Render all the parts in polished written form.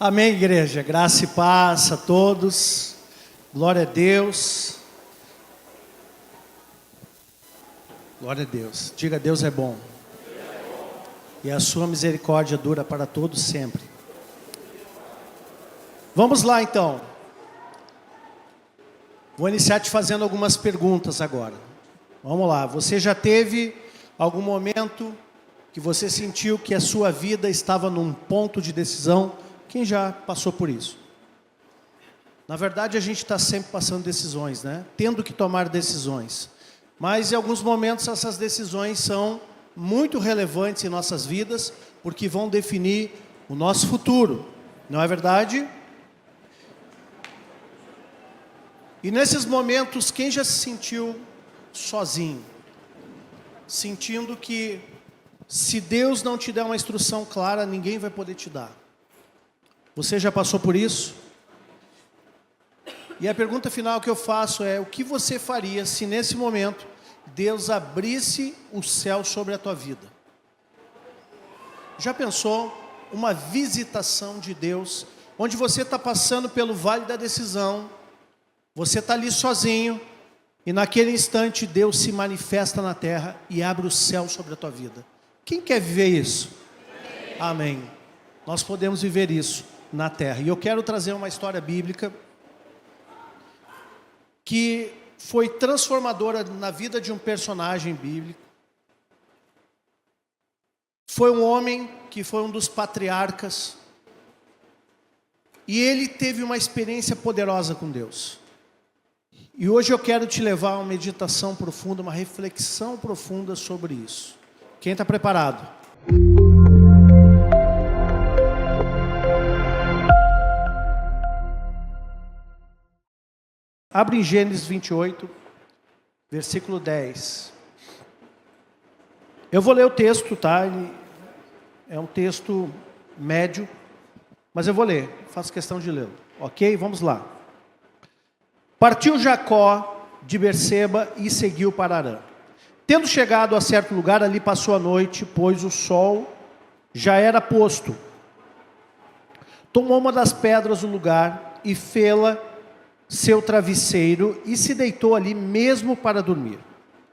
Amém, igreja. Graça e paz a todos. Glória a Deus. Glória a Deus. Diga, Deus é bom. E a sua misericórdia dura para todos sempre. Vamos lá então. Vou iniciar te fazendo algumas perguntas agora. Vamos lá. Você já teve algum momento que você sentiu que a sua vida estava num ponto de decisão? Quem já passou por isso? Na verdade, a gente está sempre passando decisões, né? Tendo que tomar decisões. Mas em alguns momentos essas decisões são muito relevantes em nossas vidas, porque vão definir o nosso futuro. Não é verdade? E nesses momentos, quem já se sentiu sozinho? Sentindo que se Deus não te der uma instrução clara, ninguém vai poder te dar. Você já passou por isso? E a pergunta final que eu faço é: o que você faria se nesse momento Deus abrisse o céu sobre a tua vida? Já pensou uma visitação de Deus, onde você está passando pelo vale da decisão, você está ali sozinho, e naquele instante Deus se manifesta na terra e abre o céu sobre a tua vida? Quem quer viver isso? Amém. Nós podemos viver isso na terra. E eu quero trazer uma história bíblica que foi transformadora na vida de um personagem bíblico. Foi um homem que foi um dos patriarcas, e ele teve uma experiência poderosa com Deus. E hoje eu quero te levar a uma meditação profunda, uma reflexão profunda sobre isso. Quem está preparado? Abre em Gênesis 28, versículo 10. Eu vou ler o texto, tá? Ele é um texto médio, mas eu vou ler, faço questão de lê-lo. Ok? Vamos lá. Partiu Jacó de Berseba e seguiu para Harã. Tendo chegado a certo lugar, ali passou a noite, pois o sol já era posto. Tomou uma das pedras do lugar e fê-la seu travesseiro, e se deitou ali mesmo para dormir.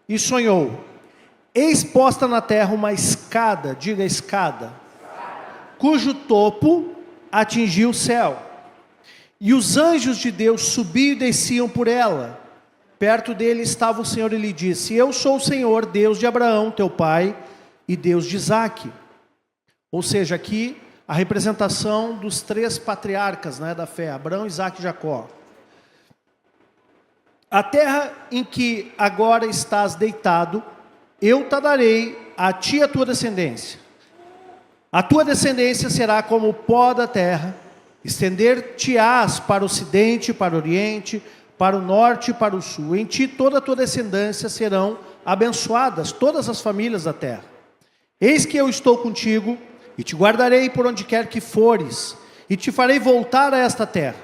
E sonhou: eis posta na terra uma escada, diga escada, cujo topo atingia o céu. E os anjos de Deus subiam e desciam por ela. Perto dele estava o Senhor e lhe disse: eu sou o Senhor, Deus de Abraão, teu pai, e Deus de Isaque. Ou seja, aqui a representação dos três patriarcas, né, da fé: Abraão, Isaque e Jacó. A terra em que agora estás deitado, eu te darei a ti e a tua descendência. A tua descendência será como o pó da terra, estender-te-ás para o ocidente, para o oriente, para o norte e para o sul. Em ti toda a tua descendência serão abençoadas, todas as famílias da terra. Eis que eu estou contigo, e te guardarei por onde quer que fores, e te farei voltar a esta terra.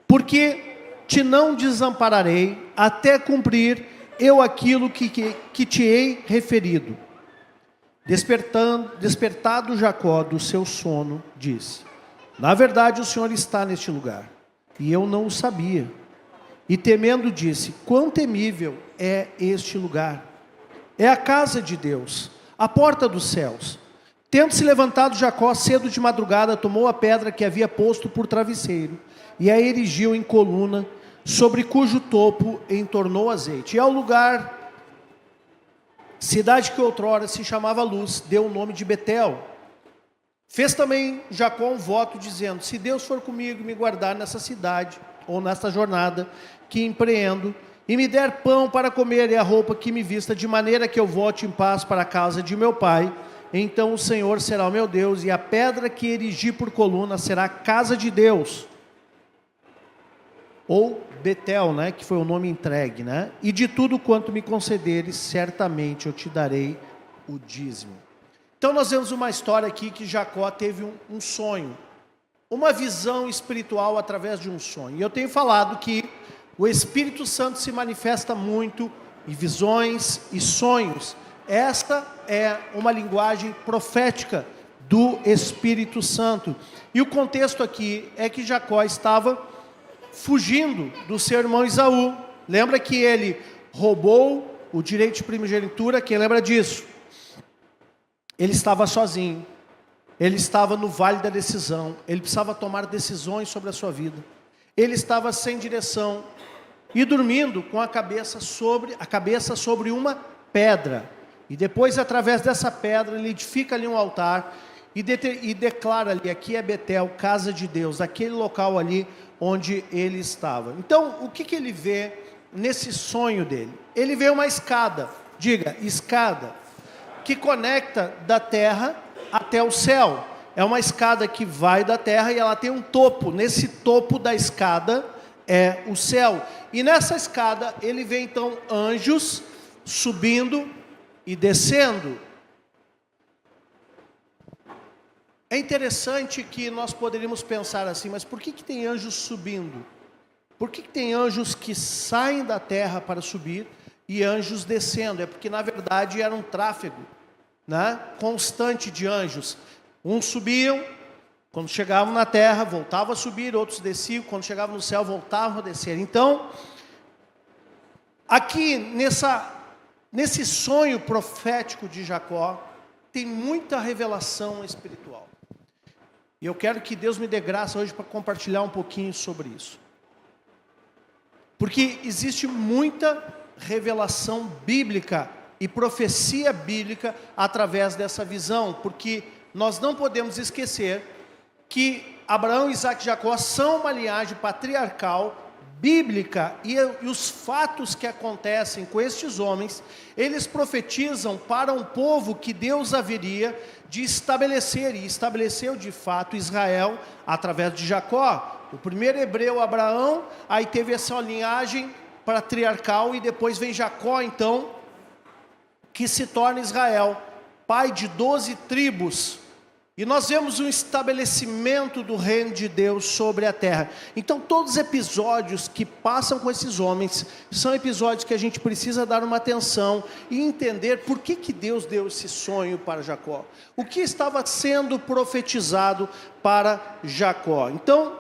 Porque te não desampararei, até cumprir eu aquilo que te hei referido. Despertado Jacó do seu sono, disse: na verdade o Senhor está neste lugar, e eu não o sabia. E temendo disse: quão temível é este lugar! É a casa de Deus, a porta dos céus. Tendo se levantado Jacó cedo de madrugada, tomou a pedra que havia posto por travesseiro, e a erigiu em coluna, sobre cujo topo entornou azeite. E ao lugar, cidade que outrora se chamava Luz, deu o nome de Betel. Fez também Jacó um voto, dizendo: se Deus for comigo e me guardar nessa cidade, ou nesta jornada que empreendo, e me der pão para comer e a roupa que me vista, de maneira que eu volte em paz para a casa de meu pai, então o Senhor será o meu Deus, e a pedra que erigi por coluna será a casa de Deus. Ou Betel, né, que foi o nome entregue, né? E de tudo quanto me concederes, certamente eu te darei o dízimo. Então nós vemos uma história aqui que Jacó teve um sonho, uma visão espiritual através de um sonho. E eu tenho falado que o Espírito Santo se manifesta muito em visões e sonhos. Esta é uma linguagem profética do Espírito Santo. E o contexto aqui é que Jacó estava fugindo do seu irmão Esaú. Lembra que ele roubou o direito de primogenitura? Quem lembra disso? Ele estava sozinho. Ele estava no vale da decisão. Ele precisava tomar decisões sobre a sua vida. Ele estava sem direção e dormindo com a cabeça sobre uma pedra. E depois, através dessa pedra, ele edifica ali um altar e declara ali: aqui é Betel, casa de Deus, aquele local ali onde ele estava. Então, o que ele vê nesse sonho dele? Ele vê uma escada, diga, escada, que conecta da terra até o céu. É uma escada que vai da terra e ela tem um topo. Nesse topo da escada é o céu. E nessa escada ele vê então anjos subindo e descendo. É interessante que nós poderíamos pensar assim, mas por que tem anjos subindo? Por que tem anjos que saem da terra para subir e anjos descendo? É porque na verdade era um tráfego, né, constante de anjos. Uns subiam, quando chegavam na terra, voltavam a subir, outros desciam, quando chegavam no céu, voltavam a descer. Então, aqui nesse sonho profético de Jacó, tem muita revelação espiritual. E eu quero que Deus me dê graça hoje para compartilhar um pouquinho sobre isso. Porque existe muita revelação bíblica e profecia bíblica através dessa visão, porque nós não podemos esquecer que Abraão, Isaac e Jacó são uma linhagem patriarcal, bíblica, e os fatos que acontecem com estes homens, eles profetizam para um povo que Deus haveria de estabelecer, e estabeleceu de fato Israel através de Jacó. O primeiro hebreu, Abraão, aí teve essa linhagem patriarcal, e depois vem Jacó então, que se torna Israel, pai de 12 tribos. E nós vemos um estabelecimento do reino de Deus sobre a terra. Então todos os episódios que passam com esses homens, são episódios que a gente precisa dar uma atenção e entender por que Deus deu esse sonho para Jacó. O que estava sendo profetizado para Jacó. Então,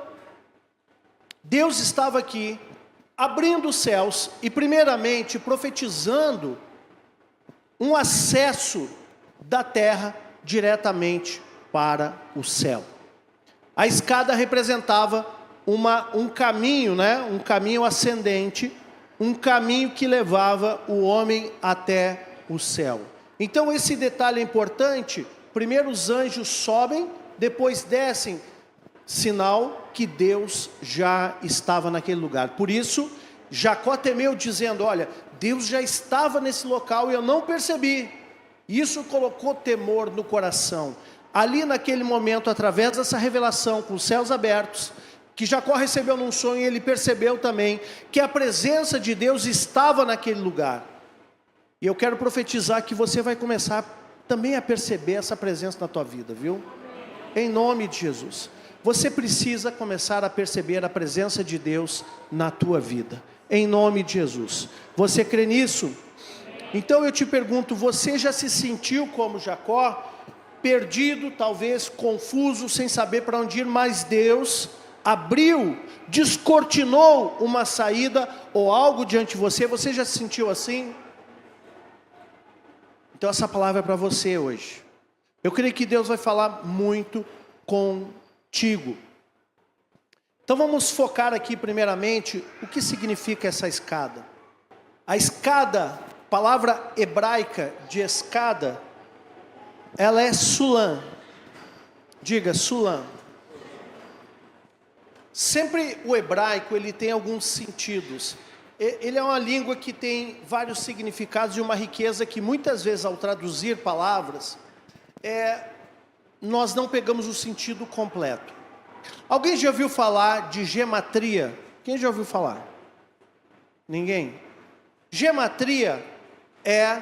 Deus estava aqui, abrindo os céus e primeiramente profetizando um acesso da terra diretamente para o céu. A escada representava um caminho, né? Um caminho ascendente, um caminho que levava o homem até o céu. Então esse detalhe é importante. Primeiro os anjos sobem, depois descem, sinal que Deus já estava naquele lugar. Por isso Jacó temeu, dizendo: olha, Deus já estava nesse local e eu não percebi. Isso colocou temor no coração. Ali naquele momento, através dessa revelação, com os céus abertos, que Jacó recebeu num sonho, ele percebeu também que a presença de Deus estava naquele lugar. E eu quero profetizar que você vai começar também a perceber essa presença na tua vida, viu? Em nome de Jesus. Você precisa começar a perceber a presença de Deus na tua vida. Em nome de Jesus. Você crê nisso? Então eu te pergunto, você já se sentiu como Jacó? Perdido, talvez confuso, sem saber para onde ir, mas Deus abriu, descortinou uma saída ou algo diante de você. Você já se sentiu assim? Então essa palavra é para você hoje. Eu creio que Deus vai falar muito contigo. Então vamos focar aqui primeiramente o que significa essa escada. A escada, palavra hebraica de escada, ela é sulam. Diga, sulam. Sempre o hebraico, ele tem alguns sentidos. Ele é uma língua que tem vários significados e uma riqueza que muitas vezes ao traduzir palavras, nós não pegamos o sentido completo. Alguém já ouviu falar de gematria? Quem já ouviu falar? Ninguém? Gematria é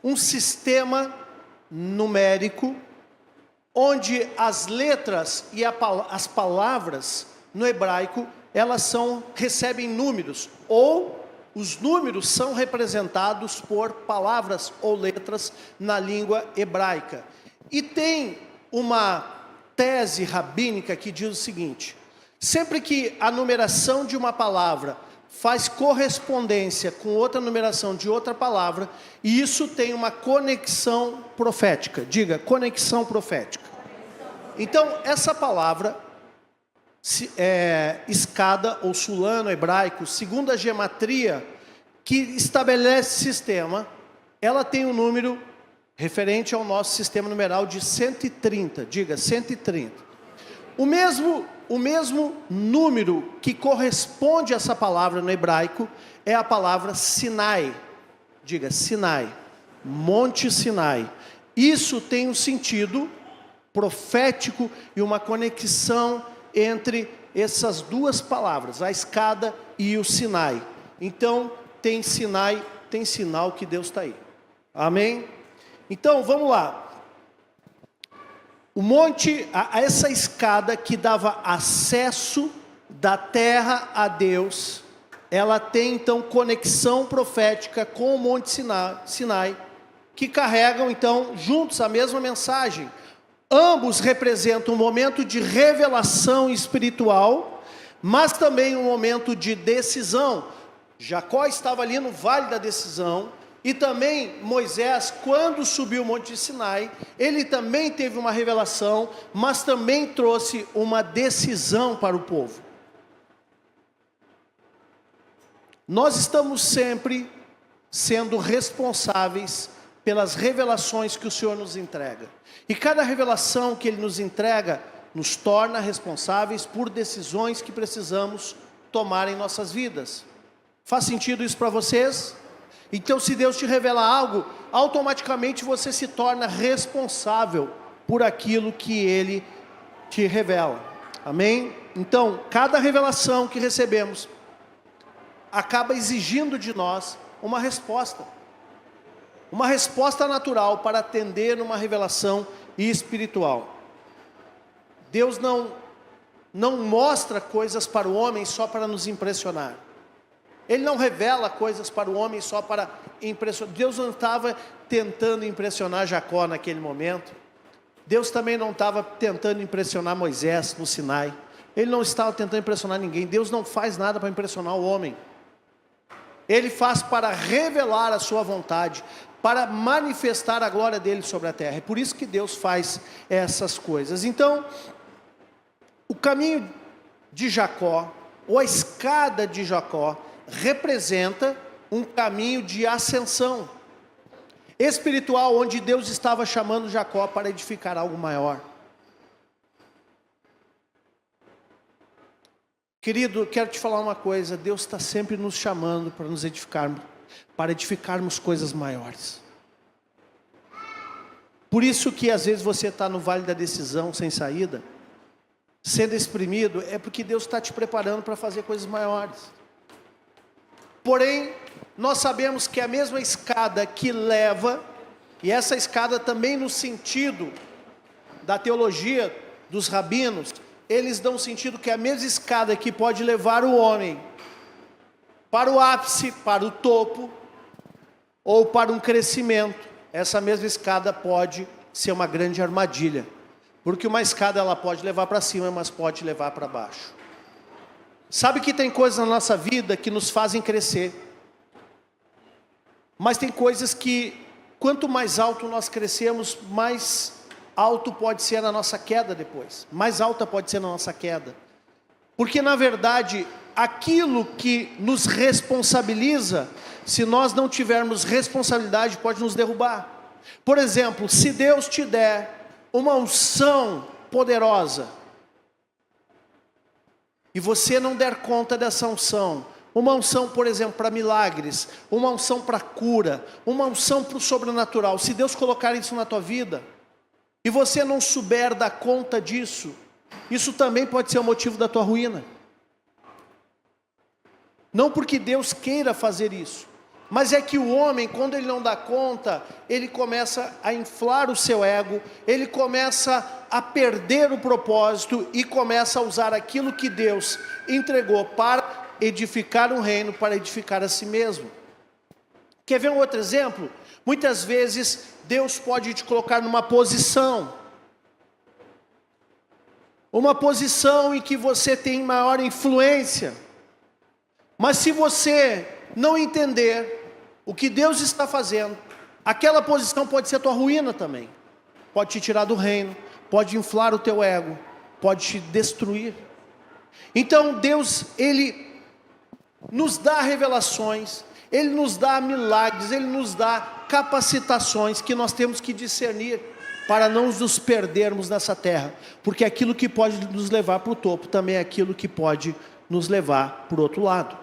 um sistema numérico, onde as letras e as palavras no hebraico, elas recebem números, ou os números são representados por palavras ou letras na língua hebraica. E tem uma tese rabínica que diz o seguinte: sempre que a numeração de uma palavra faz correspondência com outra numeração de outra palavra, e isso tem uma conexão profética. Diga, conexão profética. Então, essa palavra, escada ou sulano hebraico, segundo a gematria que estabelece sistema, ela tem um número referente ao nosso sistema numeral de 130. Diga, 130. O mesmo número que corresponde a essa palavra no hebraico é a palavra Sinai. Diga, Sinai, Monte Sinai. Isso tem um sentido profético e uma conexão entre essas duas palavras, a escada e o Sinai. Então, tem Sinai, tem sinal que Deus está aí. Amém? Então, vamos lá. O monte, essa escada que dava acesso da terra a Deus, ela tem então conexão profética com o Monte Sinai, que carregam então juntos a mesma mensagem. Ambos representam um momento de revelação espiritual, mas também um momento de decisão. Jacó estava ali no Vale da Decisão, e também Moisés, quando subiu o Monte Sinai, ele também teve uma revelação, mas também trouxe uma decisão para o povo. Nós estamos sempre sendo responsáveis pelas revelações que o Senhor nos entrega. E cada revelação que Ele nos entrega, nos torna responsáveis por decisões que precisamos tomar em nossas vidas. Faz sentido isso para vocês? Então, se Deus te revela algo, automaticamente você se torna responsável por aquilo que Ele te revela. Amém? Então, cada revelação que recebemos acaba exigindo de nós uma resposta. Uma resposta natural para atender uma revelação espiritual. Deus não mostra coisas para o homem só para nos impressionar. Ele não revela coisas para o homem só para impressionar. Deus não estava tentando impressionar Jacó naquele momento. Deus também não estava tentando impressionar Moisés no Sinai. Ele não estava tentando impressionar ninguém. Deus não faz nada para impressionar o homem. Ele faz para revelar a sua vontade, para manifestar a glória dele sobre a terra. É por isso que Deus faz essas coisas. Então, o caminho de Jacó, ou a escada de Jacó, representa um caminho de ascensão espiritual, onde Deus estava chamando Jacó para edificar algo maior. Querido, quero te falar uma coisa: Deus está sempre nos chamando para nos edificarmos, para edificarmos coisas maiores. Por isso que às vezes você está no vale da decisão, sem saída, sendo exprimido, é porque Deus está te preparando para fazer coisas maiores. Porém, nós sabemos que a mesma escada que leva, e essa escada também no sentido da teologia dos rabinos, eles dão sentido que a mesma escada que pode levar o homem para o ápice, para o topo, ou para um crescimento, essa mesma escada pode ser uma grande armadilha. Porque uma escada ela pode levar para cima, mas pode levar para baixo. Sabe que tem coisas na nossa vida que nos fazem crescer. Mas tem coisas que, quanto mais alto nós crescemos, mais alto pode ser a nossa queda depois. Mais alta pode ser a nossa queda. Porque na verdade, aquilo que nos responsabiliza, se nós não tivermos responsabilidade, pode nos derrubar. Por exemplo, se Deus te der uma unção poderosa, e você não der conta dessa unção, uma unção, por exemplo, para milagres, uma unção para cura, uma unção para o sobrenatural, se Deus colocar isso na tua vida, e você não souber dar conta disso, isso também pode ser o motivo da tua ruína. Não porque Deus queira fazer isso, mas é que o homem, quando ele não dá conta, ele começa a inflar o seu ego, ele começa a perder o propósito e começa a usar aquilo que Deus entregou para edificar um reino, para edificar a si mesmo. Quer ver um outro exemplo? Muitas vezes Deus pode te colocar numa posição, uma posição em que você tem maior influência. Mas se você não entender o que Deus está fazendo, aquela posição pode ser tua ruína também. Pode te tirar do reino, pode inflar o teu ego, pode te destruir. Então Deus, Ele nos dá revelações, Ele nos dá milagres, Ele nos dá capacitações que nós temos que discernir para não nos perdermos nessa terra, porque aquilo que pode nos levar para o topo também é aquilo que pode nos levar para o outro lado.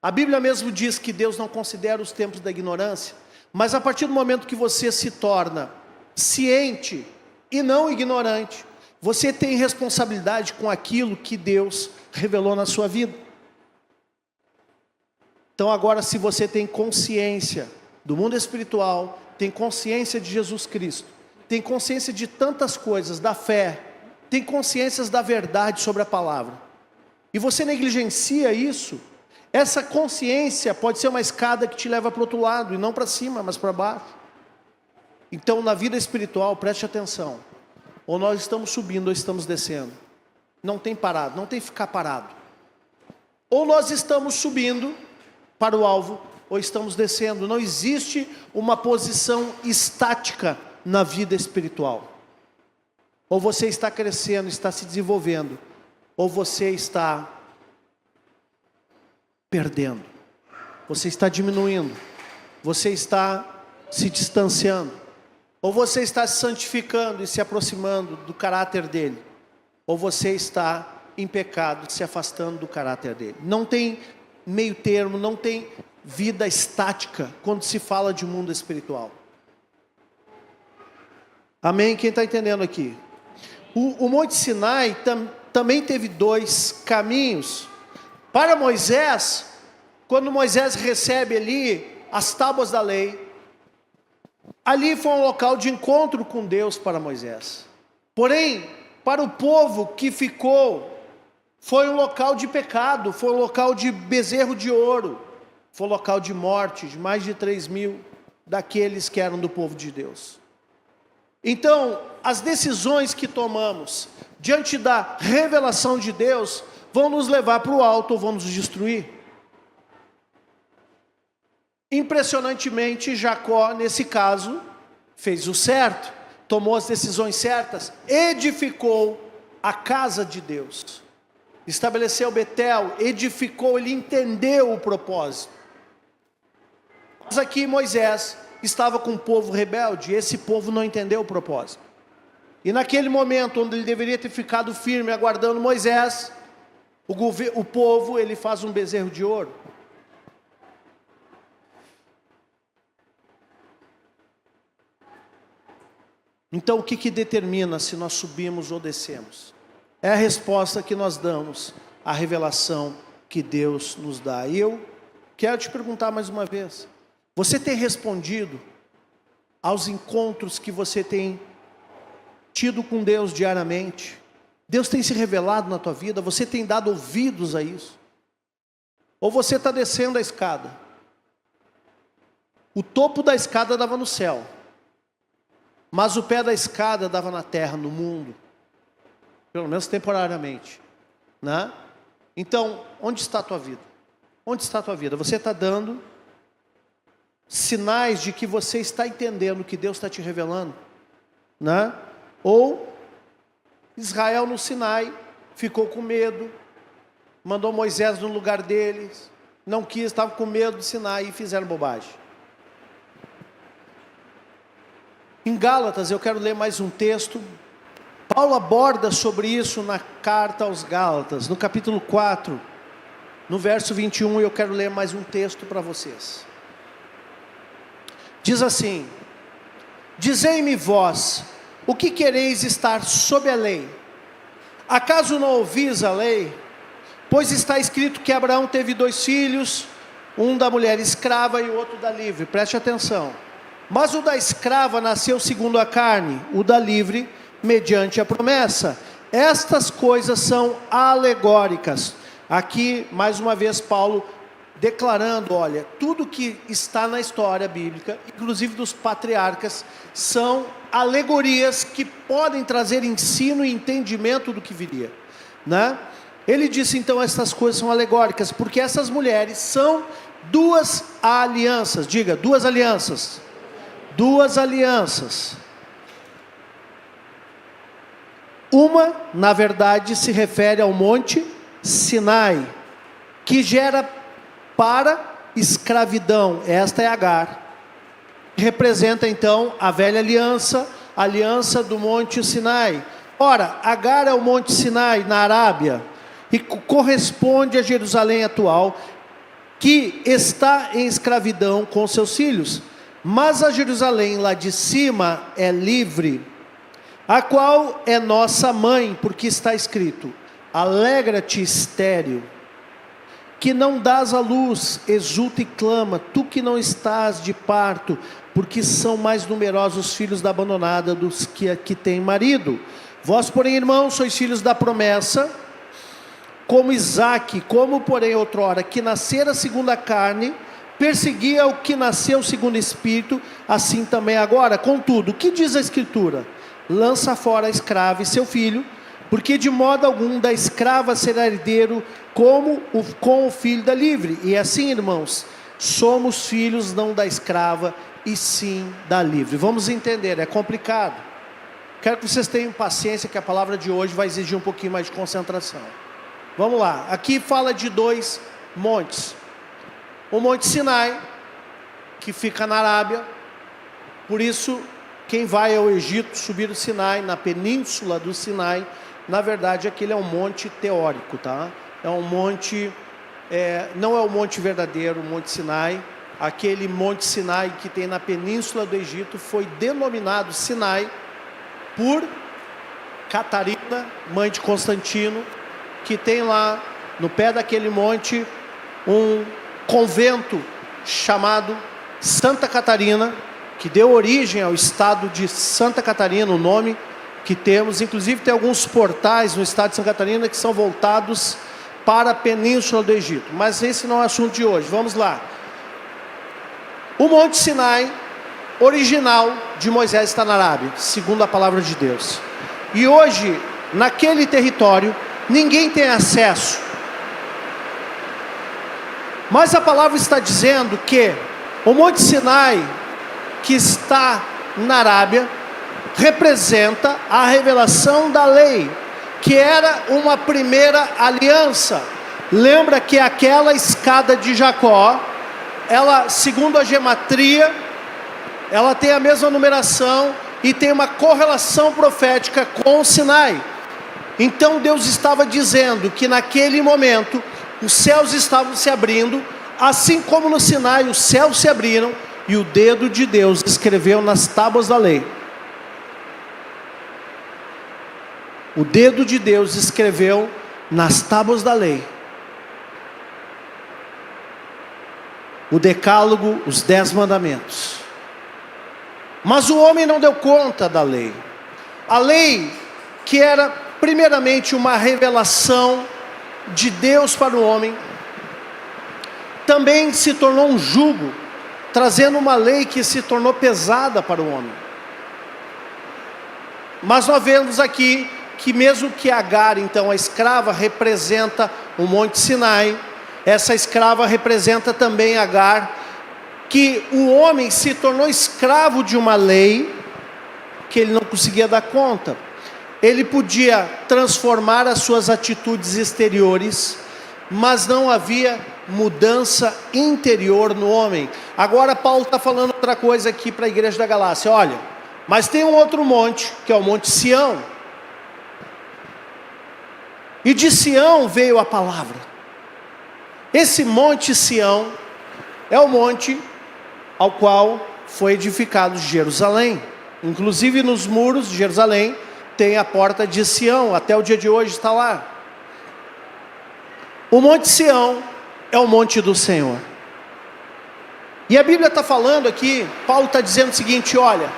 A Bíblia mesmo diz que Deus não considera os tempos da ignorância, mas a partir do momento que você se torna ciente e não ignorante, você tem responsabilidade com aquilo que Deus revelou na sua vida. Então agora, se você tem consciência do mundo espiritual, tem consciência de Jesus Cristo, tem consciência de tantas coisas, da fé, tem consciências da verdade sobre a palavra, e você negligencia isso, essa consciência pode ser uma escada que te leva para o outro lado, e não para cima, mas para baixo. Então na vida espiritual, preste atenção, ou nós estamos subindo ou estamos descendo, não tem parado, não tem ficar parado, ou nós estamos subindo para o alvo, ou estamos descendo. Não existe uma posição estática na vida espiritual. Ou você está crescendo, está se desenvolvendo, ou você está perdendo, você está diminuindo, você está se distanciando, ou você está se santificando e se aproximando do caráter dele, ou você está em pecado, se afastando do caráter dele. Não tem meio termo, não tem vida estática quando se fala de mundo espiritual. Amém? Quem está entendendo aqui? O Monte Sinai também teve dois caminhos. Para Moisés, quando Moisés recebe ali as tábuas da lei, ali foi um local de encontro com Deus para Moisés. Porém, para o povo que ficou, foi um local de pecado, foi um local de bezerro de ouro, foi um local de morte de mais de 3.000 daqueles que eram do povo de Deus. Então, as decisões que tomamos diante da revelação de Deus vão nos levar para o alto ou vão nos destruir. Impressionantemente, Jacó, nesse caso, fez o certo, tomou as decisões certas, edificou a casa de Deus, estabeleceu Betel, edificou, ele entendeu o propósito. Mas aqui Moisés estava com um povo rebelde, e esse povo não entendeu o propósito. E naquele momento, onde ele deveria ter ficado firme, aguardando Moisés, o povo, ele faz um bezerro de ouro. Então o que determina se nós subimos ou descemos? É a resposta que nós damos à revelação que Deus nos dá. E eu quero te perguntar mais uma vez, você tem respondido aos encontros que você tem tido com Deus diariamente? Deus tem se revelado na tua vida? Você tem dado ouvidos a isso? Ou você está descendo a escada? O topo da escada dava no céu, mas o pé da escada dava na terra, no mundo, pelo menos temporariamente, né? Então, onde está a tua vida? Onde está a tua vida? Você está dando sinais de que você está entendendo o que Deus está te revelando, né? Ou Israel no Sinai ficou com medo, mandou Moisés no lugar deles, não quis, estava com medo do Sinai e fizeram bobagem. Em Gálatas, eu quero ler mais um texto. Paulo aborda sobre isso na carta aos Gálatas, no capítulo 4, no verso 21, eu quero ler mais um texto para vocês. Diz assim: dizei-me vós, o que quereis estar sob a lei? Acaso não ouvis a lei? Pois está escrito que Abraão teve 2 filhos, um da mulher escrava e o outro da livre. Preste atenção. Mas o da escrava nasceu segundo a carne, o da livre mediante a promessa. Estas coisas são alegóricas. Aqui, mais uma vez, Paulo declarando, olha, tudo que está na história bíblica, inclusive dos patriarcas, são alegorias que podem trazer ensino e entendimento do que viria, né? Ele disse então, essas coisas são alegóricas, porque essas mulheres são duas alianças. Diga, duas alianças. Duas alianças. Uma, na verdade, se refere ao monte Sinai, que gera para escravidão. Esta é Agar. Representa então a velha aliança, a aliança do monte Sinai. Ora, Agar é o monte Sinai na Arábia e corresponde a Jerusalém atual, que está em escravidão com seus filhos. Mas a Jerusalém lá de cima é livre, a qual é nossa mãe, porque está escrito: alegra-te, estéril, que não dás à luz, exulta e clama, tu que não estás de parto, porque são mais numerosos os filhos da abandonada dos que têm marido. Vós, porém, irmãos, sois filhos da promessa, como Isaque, como, porém, outrora, que nascera segundo a carne, perseguia o que nasceu segundo o Espírito, assim também agora. Contudo, o que diz a Escritura? Lança fora a escrava e seu filho, porque de modo algum da escrava será herdeiro com o filho da livre. E assim, irmãos, somos filhos não da escrava, e sim da livre. Vamos entender, é complicado. Quero que vocês tenham paciência, que a palavra de hoje vai exigir um pouquinho mais de concentração. Vamos lá, aqui fala de dois montes. O monte Sinai, que fica na Arábia, por isso, quem vai ao Egito subir o Sinai, na península do Sinai, na verdade aquele é um monte teórico, tá? É um monte, não é o monte verdadeiro, o monte Sinai. Aquele monte Sinai que tem na península do Egito foi denominado Sinai por Catarina, mãe de Constantino, que tem lá no pé daquele monte um convento chamado Santa Catarina, que deu origem ao estado de Santa Catarina, o nome que temos. Inclusive tem alguns portais no estado de Santa Catarina que são voltados para a península do Egito, mas esse não é o assunto de hoje. Vamos lá. O monte Sinai original de Moisés está na Arábia, segundo a palavra de Deus, e hoje naquele território ninguém tem acesso, mas a palavra está dizendo que o monte Sinai, que está na Arábia, representa a revelação da lei, que era uma primeira aliança. Lembra que aquela escada de Jacó, ela, segundo a gematria, ela tem a mesma numeração e tem uma correlação profética com o Sinai. Então Deus estava dizendo que naquele momento os céus estavam se abrindo, assim como no Sinai os céus se abriram e o dedo de Deus escreveu nas tábuas da lei. O dedo de Deus escreveu nas tábuas da lei o decálogo, os 10 mandamentos. Mas o homem não deu conta da lei. A lei, que era primeiramente uma revelação de Deus para o homem, também se tornou um jugo, trazendo uma lei que se tornou pesada para o homem. Mas nós vemos aqui que mesmo que Agar, então a escrava, representa o monte Sinai, essa escrava representa também Agar, que o homem se tornou escravo de uma lei que ele não conseguia dar conta. Ele podia transformar as suas atitudes exteriores, mas não havia mudança interior no homem. Agora Paulo está falando outra coisa aqui para a igreja da Galácia. Olha, mas tem um outro monte, que é o monte Sião, e de Sião veio a palavra. Esse monte Sião é o monte ao qual foi edificado Jerusalém. Inclusive nos muros de Jerusalém tem a porta de Sião, até o dia de hoje está lá. O monte Sião é o monte do Senhor. E a Bíblia está falando aqui, Paulo está dizendo o seguinte: olha,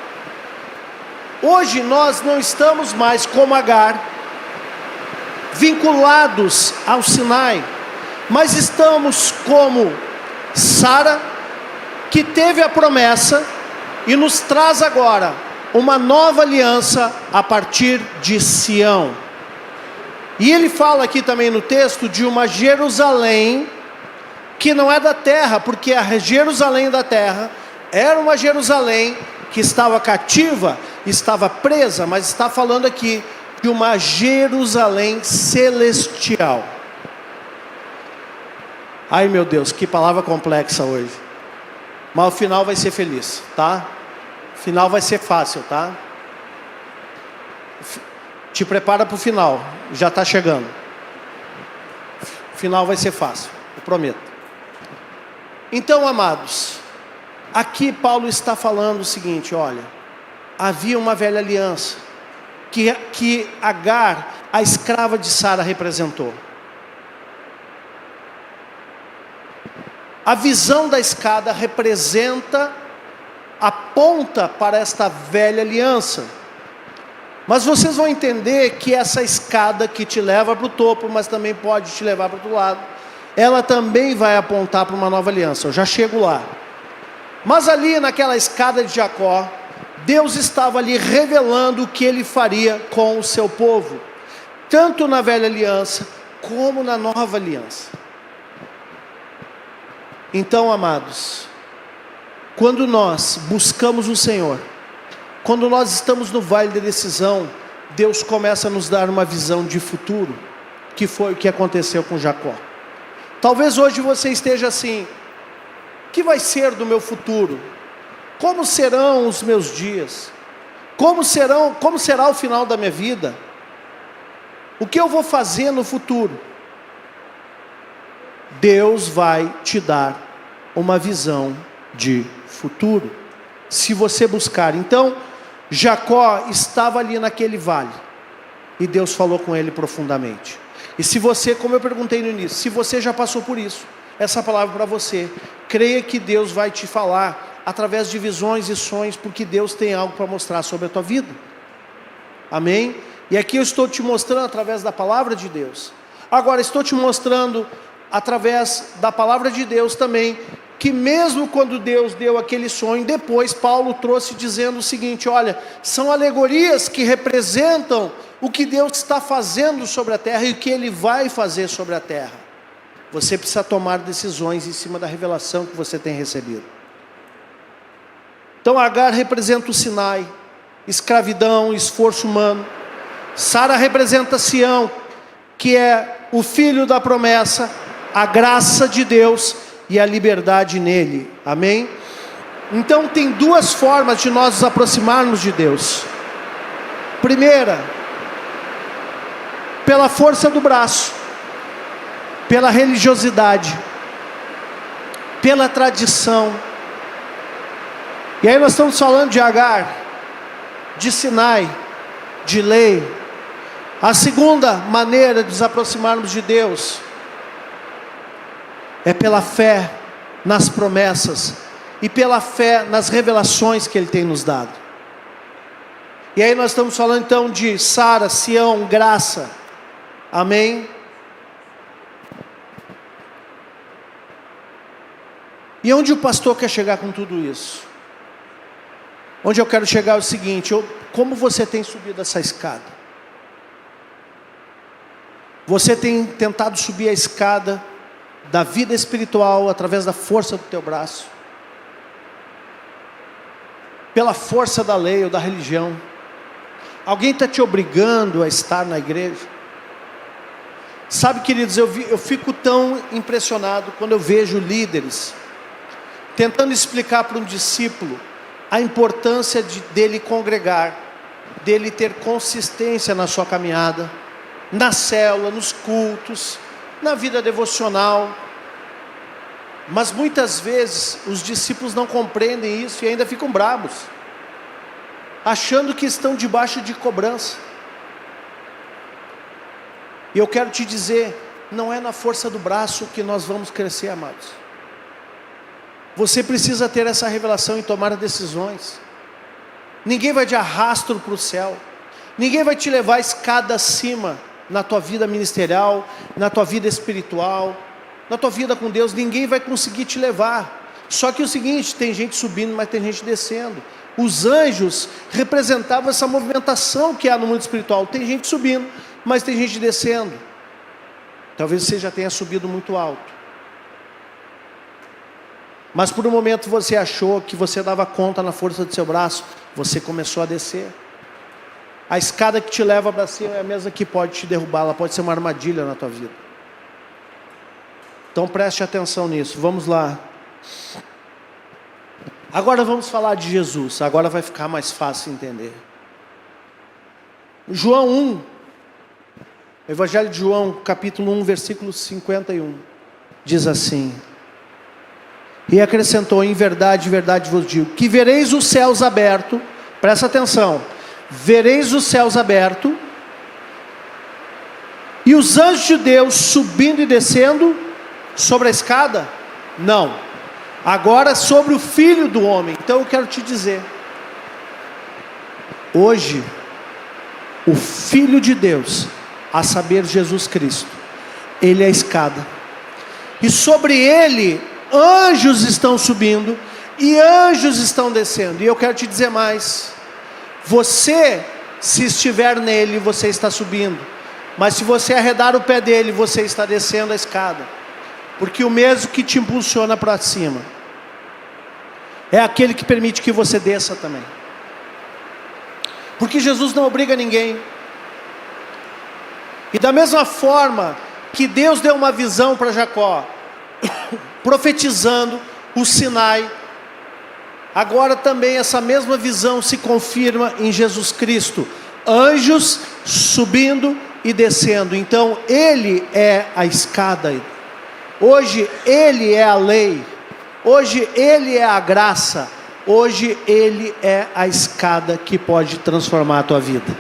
hoje nós não estamos mais como Agar, vinculados ao Sinai, mas estamos como Sara, que teve a promessa e nos traz agora uma nova aliança a partir de Sião. E ele fala aqui também no texto de uma Jerusalém que não é da terra, porque a Jerusalém da terra era uma Jerusalém que estava cativa, estava presa, mas está falando aqui de uma Jerusalém celestial. Ai meu Deus, que palavra complexa hoje. Mas o final vai ser feliz, tá? O final vai ser fácil, tá? Te prepara para o final, já está chegando. O final vai ser fácil, eu prometo. Então, amados, aqui Paulo está falando o seguinte, olha, havia uma velha aliança que Agar, a escrava de Sara, representou. A visão da escada representa, aponta para esta velha aliança. Mas vocês vão entender que essa escada que te leva para o topo, mas também pode te levar para o outro lado, ela também vai apontar para uma nova aliança. Eu já chego lá. Mas ali naquela escada de Jacó, Deus estava ali revelando o que Ele faria com o seu povo, tanto na velha aliança, como na nova aliança. Então, amados, quando nós buscamos o Senhor, quando nós estamos no vale da decisão, Deus começa a nos dar uma visão de futuro, que foi o que aconteceu com Jacó. Talvez hoje você esteja assim, o que vai ser do meu futuro? Como serão os meus dias? Como será o final da minha vida? O que eu vou fazer no futuro? Deus vai te dar uma visão de futuro, se você buscar. Então, Jacó estava ali naquele vale, e Deus falou com ele profundamente. E se você, como eu perguntei no início, se você já passou por isso, essa palavra para você, creia que Deus vai te falar, através de visões e sonhos, porque Deus tem algo para mostrar sobre a tua vida. Amém? E aqui eu estou te mostrando através da palavra de Deus. Agora estou te mostrando através da palavra de Deus também, que mesmo quando Deus deu aquele sonho, depois Paulo trouxe dizendo o seguinte, olha, são alegorias que representam o que Deus está fazendo sobre a terra e o que Ele vai fazer sobre a terra. Você precisa tomar decisões em cima da revelação que você tem recebido. Então Agar representa o Sinai, escravidão, esforço humano. Sara representa Sião, que é o filho da promessa, a graça de Deus e a liberdade nele. Amém? Então tem duas formas de nós nos aproximarmos de Deus. Primeira, pela força do braço, pela religiosidade, pela tradição. E aí nós estamos falando de Agar, de Sinai, de lei. A segunda maneira de nos aproximarmos de Deus é pela fé nas promessas e pela fé nas revelações que Ele tem nos dado. E aí nós estamos falando então de Sara, Sião, graça. Amém? E onde o pastor quer chegar com tudo isso? Onde eu quero chegar é o seguinte, como você tem subido essa escada? Você tem tentado subir a escada da vida espiritual através da força do teu braço, pela força da lei ou da religião? Alguém está te obrigando a estar na igreja? Sabe, queridos, eu fico tão impressionado quando eu vejo líderes tentando explicar para um discípulo a importância dele congregar, dele ter consistência na sua caminhada, na célula, nos cultos, na vida devocional. Mas muitas vezes os discípulos não compreendem isso e ainda ficam bravos, achando que estão debaixo de cobrança. E eu quero te dizer, não é na força do braço que nós vamos crescer, amados. Você precisa ter essa revelação e tomar decisões. Ninguém vai de arrasto para o céu. Ninguém vai te levar a escada acima na tua vida ministerial, na tua vida espiritual. na tua vida com Deus, ninguém vai conseguir te levar. Só que é o seguinte, tem gente subindo, mas tem gente descendo. Os anjos representavam essa movimentação que há no mundo espiritual. Tem gente subindo, mas tem gente descendo. Talvez você já tenha subido muito alto, mas por um momento você achou que você dava conta na força do seu braço. Você começou a descer. A escada que te leva para cima é a mesma que pode te derrubar. Ela pode ser uma armadilha na tua vida. Então preste atenção nisso. Vamos lá. Agora vamos falar de Jesus. Agora vai ficar mais fácil entender. João 1, Evangelho de João, capítulo 1, versículo 51, diz assim: e acrescentou, em verdade vos digo, que vereis os céus abertos. Presta atenção. Vereis os céus abertos, e os anjos de Deus subindo e descendo sobre a escada? Não. Agora sobre o Filho do Homem. Então eu quero te dizer, hoje, o Filho de Deus, a saber Jesus Cristo, Ele é a escada, e sobre Ele anjos estão subindo e anjos estão descendo. E eu quero te dizer mais: você, se estiver nele, você está subindo, mas se você arredar o pé dele, você está descendo a escada, porque o mesmo que te impulsiona para cima é aquele que permite que você desça também, porque Jesus não obriga ninguém. E da mesma forma que Deus deu uma visão para Jacó, profetizando o Sinai, agora também essa mesma visão se confirma em Jesus Cristo. Anjos subindo e descendo. Então Ele é a escada. Hoje Ele é a lei. Hoje Ele é a graça. Hoje Ele é a escada que pode transformar a tua vida.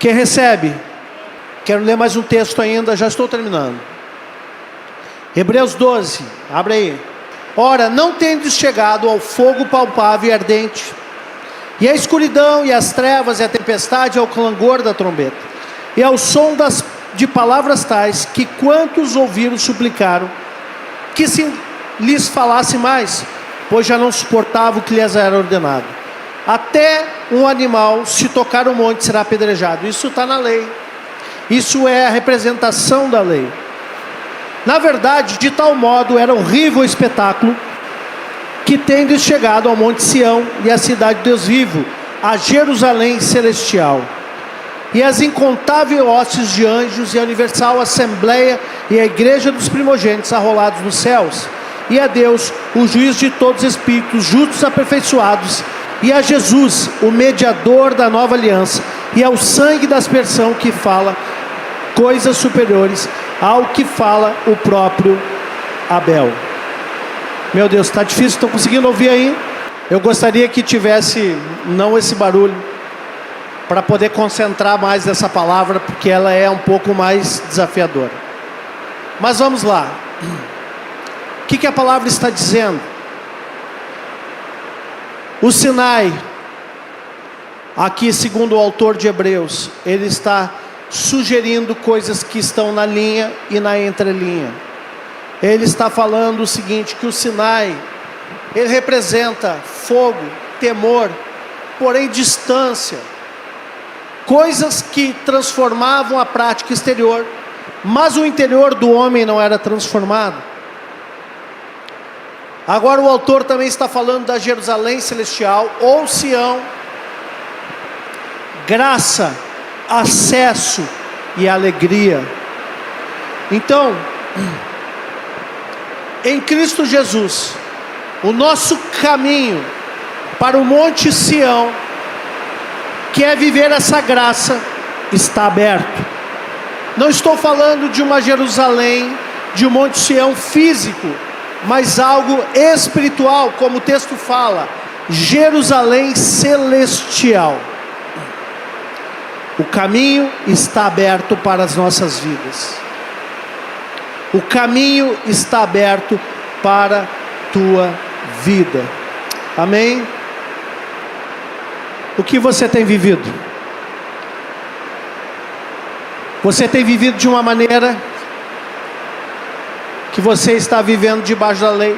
Quem recebe? Quero ler mais um texto ainda, já estou terminando. Hebreus 12, abre aí. Ora, não tendes chegado ao fogo palpável e ardente, e a escuridão, e as trevas, e a tempestade, e ao clangor da trombeta, e ao som de palavras tais, que quantos ouviram suplicaram, que se lhes falasse mais, pois já não suportava o que lhes era ordenado. Até um animal, se tocar o monte, será apedrejado. Isso está na lei. Isso é a representação da lei. Na verdade, de tal modo era horrível o espetáculo, que tendes chegado ao monte Sião, e à cidade de Deus vivo, a Jerusalém celestial, e as incontáveis hostes de anjos, e a universal assembleia, e a igreja dos primogênitos arrolados nos céus, e a Deus, o juiz de todos os espíritos justos aperfeiçoados, e a Jesus, o mediador da nova aliança, e ao sangue da aspersão, que fala coisas superiores ao que fala o próprio Abel. Meu Deus, está difícil, estão conseguindo ouvir aí? Eu gostaria que tivesse não esse barulho, para poder concentrar mais nessa palavra, porque ela é um pouco mais desafiadora. Mas vamos lá. O que a palavra está dizendo? O Sinai, aqui segundo o autor de Hebreus, ele está sugerindo coisas que estão na linha e na entrelinha. Ele está falando o seguinte, que o Sinai, ele representa fogo, temor, porém distância, coisas que transformavam a prática exterior, mas o interior do homem não era transformado. Agora o autor também está falando da Jerusalém celestial, ou Sião, graça, acesso e alegria. Então, em Cristo Jesus, o nosso caminho para o Monte Sião, que é viver essa graça, está aberto. Não estou falando de uma Jerusalém, de um Monte Sião físico, mas algo espiritual, como o texto fala, Jerusalém celestial. O caminho está aberto para as nossas vidas. O caminho está aberto para a tua vida. Amém? O que você tem vivido? Você tem vivido de uma maneira que você está vivendo debaixo da lei?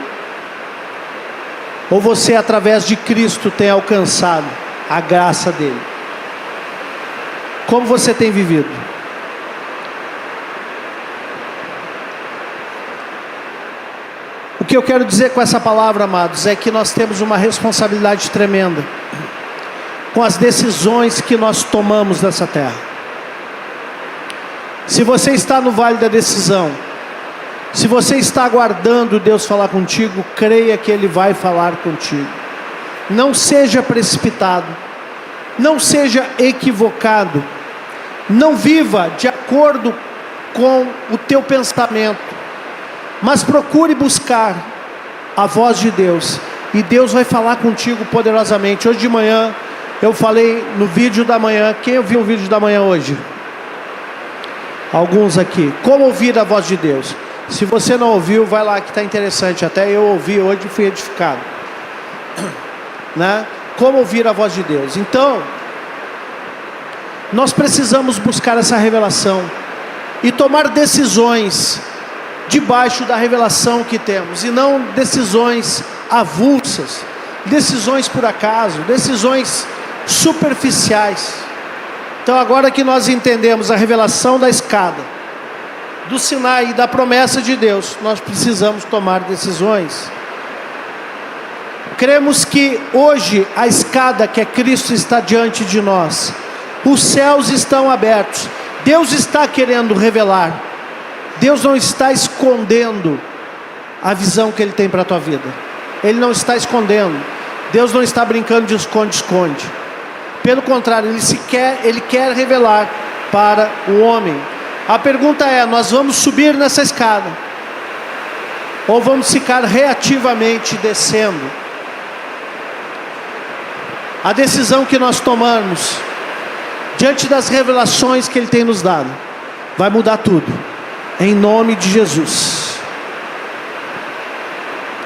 Ou você, através de Cristo, tem alcançado a graça dele? Como você tem vivido? O que eu quero dizer com essa palavra, amados, é que nós temos uma responsabilidade tremenda com as decisões que nós tomamos nessa terra. Se você está no vale da decisão, se você está aguardando Deus falar contigo, creia que Ele vai falar contigo. Não seja precipitado, não seja equivocado, não viva de acordo com o teu pensamento, mas procure buscar a voz de Deus, e Deus vai falar contigo poderosamente. Hoje de manhã, eu falei no vídeo da manhã. Quem ouviu o vídeo da manhã hoje? Alguns aqui. Como ouvir a voz de Deus? Se você não ouviu, vai lá que está interessante. Até eu ouvi hoje e fui edificado, né? Como ouvir a voz de Deus? Então, nós precisamos buscar essa revelação e tomar decisões debaixo da revelação que temos, e não decisões avulsas, decisões por acaso, decisões superficiais. Então, agora que nós entendemos a revelação da escada, do Sinai e da promessa de Deus, nós precisamos tomar decisões. Cremos que hoje a escada que é Cristo está diante de nós, os céus estão abertos, Deus está querendo revelar, Deus não está escondendo a visão que Ele tem para a tua vida, Ele não está escondendo, Deus não está brincando de esconde-esconde, pelo contrário, Ele quer revelar para o homem. A pergunta é: nós vamos subir nessa escada, ou vamos ficar reativamente descendo? A decisão que nós tomarmos, diante das revelações que Ele tem nos dado, vai mudar tudo, em nome de Jesus.